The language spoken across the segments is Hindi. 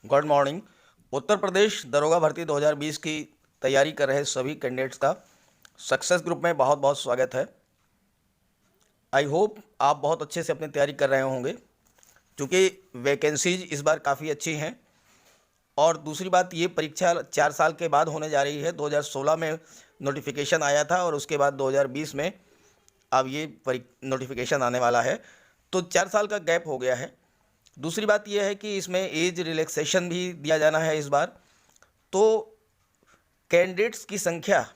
Good morning. उत्तर प्रदेश दरोगा भर्ती 2020 की तैयारी कर रहे सभी कैंडिडेट्स का सक्सेस ग्रुप में बहुत बहुत स्वागत है। आई होप आप बहुत अच्छे से अपनी तैयारी कर रहे होंगे, क्योंकि वैकेंसीज इस बार काफ़ी अच्छी हैं। और दूसरी बात, ये परीक्षा 4 साल के बाद होने जा रही है। 2016 में नोटिफिकेशन आया था और उसके बाद 2020 में अब ये नोटिफिकेशन आने वाला है, तो 4 साल का गैप हो गया है। दूसरी बात यह है कि इसमें एज रिलैक्सेशन भी दिया जाना है इस बार, तो कैंडिडेट्स की संख्या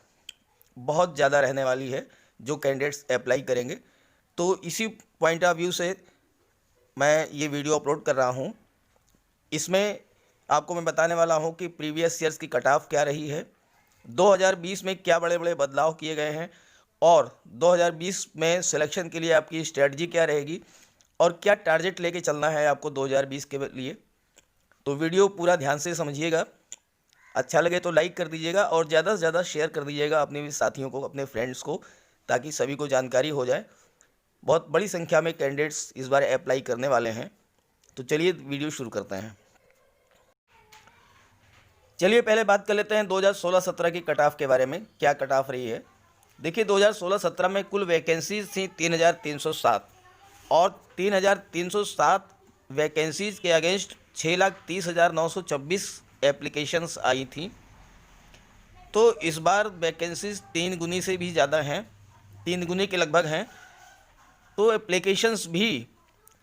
बहुत ज़्यादा रहने वाली है जो कैंडिडेट्स अप्लाई करेंगे। तो इसी पॉइंट ऑफ व्यू से मैं ये वीडियो अपलोड कर रहा हूँ। इसमें आपको मैं बताने वाला हूँ कि प्रीवियस ईयर्स की कट ऑफ क्या रही है, 2020 में क्या बड़े बड़े बदलाव किए गए हैं, और 2020 में सिलेक्शन के लिए आपकी स्ट्रेटजी क्या रहेगी और क्या टारगेट लेके चलना है आपको 2020 के लिए। तो वीडियो पूरा ध्यान से समझिएगा। अच्छा लगे तो लाइक कर दीजिएगा और ज़्यादा से ज़्यादा शेयर कर दीजिएगा अपने साथियों को, अपने फ्रेंड्स को, ताकि सभी को जानकारी हो जाए। बहुत बड़ी संख्या में कैंडिडेट्स इस बार अप्लाई करने वाले हैं। तो चलिए वीडियो शुरू करते हैं। चलिए पहले बात कर लेते हैं 2016-17 की कट ऑफ के बारे में। क्या कट ऑफ रही है, देखिए 2016-17 में कुल वैकेंसीज थी 3,307 और 3,307 वैकेंसीज के अगेंस्ट 6,30,926 एप्लीकेशंस आई थी। तो इस बार वैकेंसीज 3 गुनी से भी ज़्यादा हैं, 3 गुनी के लगभग हैं। तो एप्लीकेशंस भी,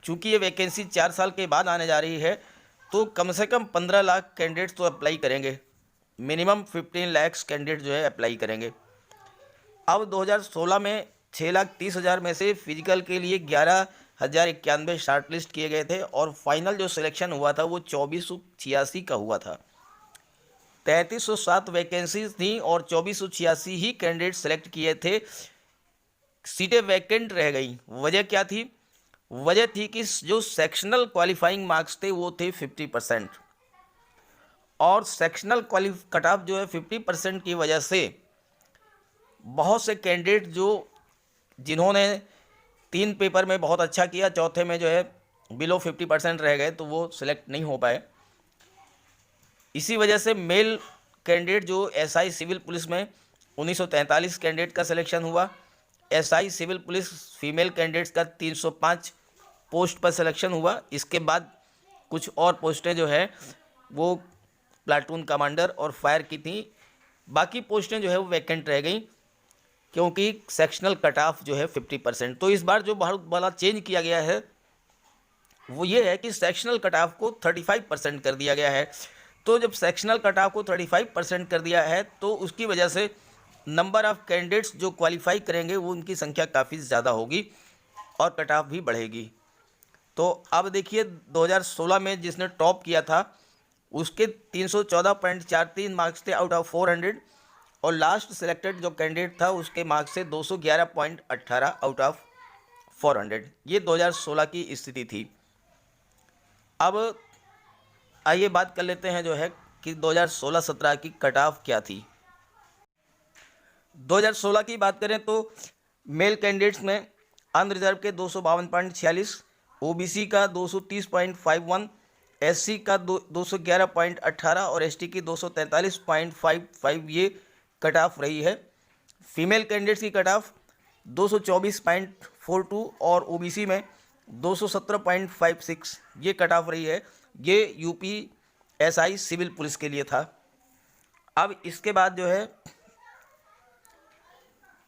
चूँकि ये वैकेंसी 4 साल के बाद आने जा रही है, तो कम से कम 15 लाख कैंडिडेट्स तो अप्लाई करेंगे। मिनिमम 15 लाख कैंडिडेट जो है अप्लाई करेंगे। अब 2016 में 6,30,000 में से फिजिकल के लिए 11,091 शार्ट लिस्ट किए गए थे और फाइनल जो सिलेक्शन हुआ था वो 2486 का हुआ था। 3,307 वैकेंसीज थी और 2486 ही कैंडिडेट सेलेक्ट किए थे। सीटें वैकेंट रह गई। वजह क्या थी? वजह थी कि जो सेक्शनल क्वालिफाइंग मार्क्स थे वो थे 50%, और सेक्शनल कट ऑफ जो है 50% की वजह से बहुत से कैंडिडेट जिन्होंने 3 पेपर में बहुत अच्छा किया, चौथे में जो है बिलो 50% रह गए, तो वो सिलेक्ट नहीं हो पाए। इसी वजह से मेल कैंडिडेट जो एसआई सिविल पुलिस में 1943 कैंडिडेट का सिलेक्शन हुआ। SI civil police female candidates का 305 पोस्ट पर सिलेक्शन हुआ। इसके बाद कुछ और पोस्टें जो है वो प्लाटून कमांडर और फायर की थी। बाकी पोस्टें जो है वो वैकेंट रह गई, क्योंकि सेक्शनल कट ऑफ जो है 50%। तो इस बार जो बहुत बड़ा चेंज किया गया है वो ये है कि सेक्शनल कट ऑफ को 35% कर दिया गया है। तो जब सेक्शनल कट ऑफ को 35% कर दिया है, तो उसकी वजह से नंबर ऑफ़ कैंडिडेट्स जो क्वालिफाई करेंगे वो उनकी संख्या काफ़ी ज़्यादा होगी और कट ऑफ भी बढ़ेगी। तो अब देखिए 2016 में जिसने टॉप किया था उसके 314.43 मार्क्स थे आउट ऑफ 400, और लास्ट सिलेक्टेड जो कैंडिडेट था उसके मार्क्स से 211.18 आउट ऑफ 400। ये 2016 की स्थिति थी। अब आइए बात कर लेते हैं जो है कि 2016-17 की कट ऑफ क्या थी। 2016 की बात करें तो मेल कैंडिडेट्स में अनरिजर्व के 252.46, ओबीसी का 230.51, एससी का 211.18 और एसटी की 243.55 ये कट ऑफ रही है। फीमेल कैंडिडेट्स की कट ऑफ 224.42 और ओबीसी में 217.56 ये कट ऑफ रही है। ये यूपी एसआई सिविल पुलिस के लिए था। अब इसके बाद जो है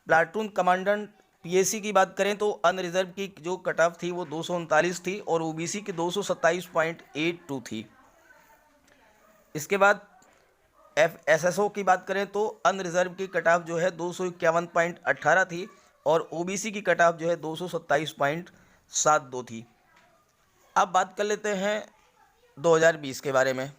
प्लाटून कमांडेंट पीएसी की बात करें तो अनरिजर्व की जो कट ऑफ थी वो 239 थी और ओबीसी की 227.82 थी। इसके बाद एसएसओ की बात करें तो अनरिजर्व की कट ऑफ जो है 251.18 थी और ओबीसी की कट ऑफ जो है 227.72 थी। अब बात कर लेते हैं 2020 के बारे में।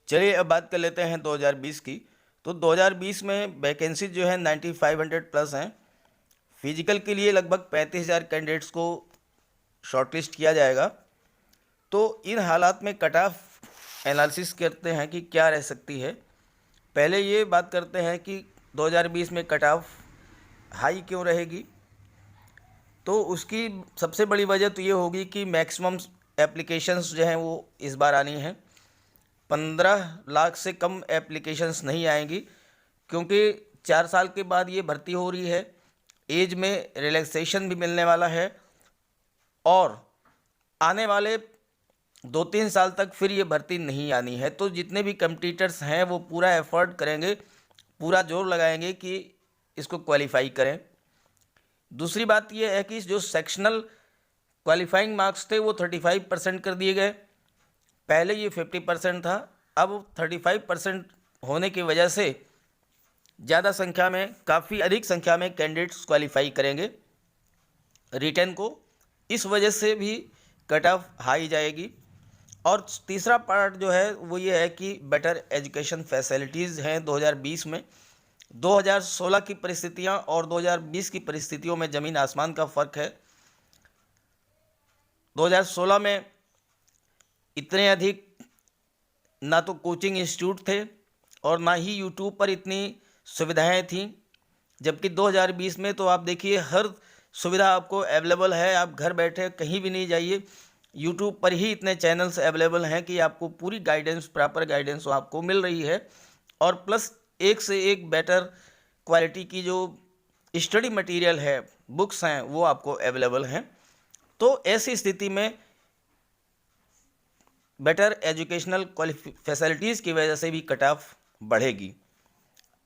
चलिए अब बात कर लेते हैं 2020 की। तो 2020 में वैकेंसी जो है 9,500 प्लस हैं। फिजिकल के लिए लगभग 35,000 कैंडिडेट्स को शॉर्टलिस्ट किया जाएगा। तो इन हालात में कट ऑफ एनालिसिस करते हैं कि क्या रह सकती है। पहले ये बात करते हैं कि 2020 में कट ऑफ हाई क्यों रहेगी। तो उसकी सबसे बड़ी वजह तो ये होगी कि मैक्सिमम एप्लीकेशंस जो हैं वो इस बार आनी हैं। 15 लाख से कम एप्लीकेशंस नहीं आएंगी, क्योंकि 4 साल के बाद ये भर्ती हो रही है, एज में रिलैक्सेशन भी मिलने वाला है, और आने वाले 2-3 साल तक फिर ये भर्ती नहीं आनी है। तो जितने भी कम्पटीटर्स हैं वो पूरा एफर्ट करेंगे, पूरा जोर लगाएंगे कि इसको क्वालिफाई करें। दूसरी बात ये है कि जो सेक्शनल क्वालिफाइंग मार्क्स थे वो 35% कर दिए गए। पहले ये 50% था, अब 35% होने की वजह से ज़्यादा संख्या में, काफ़ी अधिक संख्या में कैंडिडेट्स क्वालिफाई करेंगे रिटेन को। इस वजह से भी कट ऑफ हाई जाएगी। और तीसरा पार्ट जो है वो ये है कि बेटर एजुकेशन फैसिलिटीज़ हैं 2020 में। 2016 की परिस्थितियां और 2020 की परिस्थितियों में ज़मीन आसमान का फ़र्क है। 2016 में इतने अधिक ना तो कोचिंग इंस्टीट्यूट थे और ना ही यूट्यूब पर इतनी सुविधाएं थीं, जबकि 2020 में तो आप देखिए हर सुविधा आपको अवेलेबल है। आप घर बैठे कहीं भी नहीं जाइए, यूट्यूब पर ही इतने चैनल्स अवेलेबल हैं कि आपको पूरी गाइडेंस, प्रॉपर गाइडेंस आपको मिल रही है। और प्लस एक से एक बेटर क्वालिटी की जो स्टडी मटेरियल है, बुक्स हैं, वो आपको अवेलेबल हैं। तो ऐसी स्थिति में बेटर एजुकेशनल फैसिलिटीज़ की वजह से भी कट ऑफ बढ़ेगी।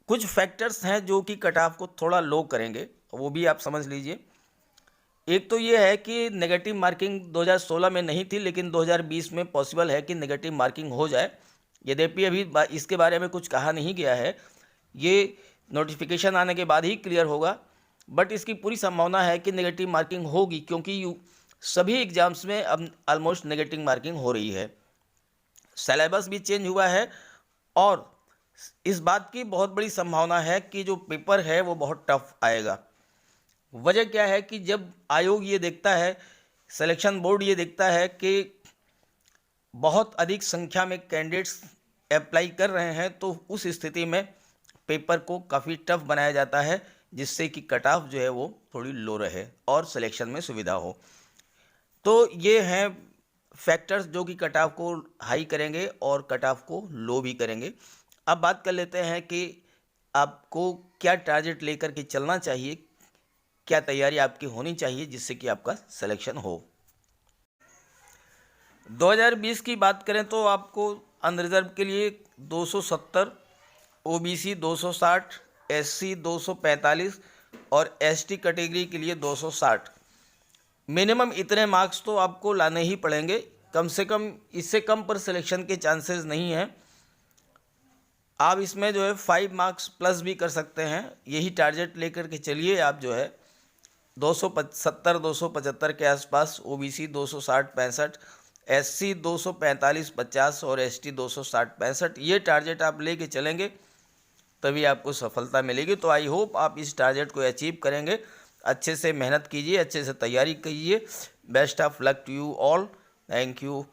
कुछ फैक्टर्स हैं जो कि कट ऑफ को थोड़ा लो करेंगे, वो भी आप समझ लीजिए। एक तो ये है कि नेगेटिव मार्किंग 2016 में नहीं थी, लेकिन 2020 में पॉसिबल है कि नेगेटिव मार्किंग हो जाए। यद्यपि अभी इसके बारे में कुछ कहा नहीं गया है, ये नोटिफिकेशन आने के बाद ही क्लियर होगा, बट इसकी पूरी संभावना है कि नेगेटिव मार्किंग होगी, क्योंकि सभी एग्ज़ाम्स में अब ऑलमोस्ट नेगेटिव मार्किंग हो रही है। सिलेबस भी चेंज हुआ है और इस बात की बहुत बड़ी संभावना है कि जो पेपर है वो बहुत टफ आएगा। वजह क्या है कि जब आयोग ये देखता है, सिलेक्शन बोर्ड ये देखता है कि बहुत अधिक संख्या में कैंडिडेट्स अप्लाई कर रहे हैं, तो उस स्थिति में पेपर को काफ़ी टफ बनाया जाता है, जिससे कि कट ऑफ जो है वो थोड़ी लो रहे और सिलेक्शन में सुविधा हो। तो ये हैं फैक्टर्स जो कि कट ऑफ को हाई करेंगे और कट ऑफ को लो भी करेंगे। अब बात कर लेते हैं कि आपको क्या टारगेट लेकर के चलना चाहिए, क्या तैयारी आपकी होनी चाहिए जिससे कि आपका सिलेक्शन हो। 2020 की बात करें तो आपको अनरिजर्व के लिए 270, ओबीसी 260, एससी 245 और एसटी कैटेगरी के लिए 260। मिनिमम इतने मार्क्स तो आपको लाने ही पड़ेंगे, कम से कम इससे कम पर सिलेक्शन के चांसेस नहीं हैं। आप इसमें जो है 5 मार्क्स प्लस भी कर सकते हैं। यही टारगेट लेकर के चलिए। आप जो है 270-275 के आसपास, ओबीसी 260-65, एससी 245-50 और एसटी 260-65, ये टारगेट आप लेके चलेंगे तभी आपको सफलता मिलेगी। तो आई होप आप इस टारगेट को अचीव करेंगे। अच्छे से मेहनत कीजिए, अच्छे से तैयारी कीजिए। Best of luck to you all. Thank you.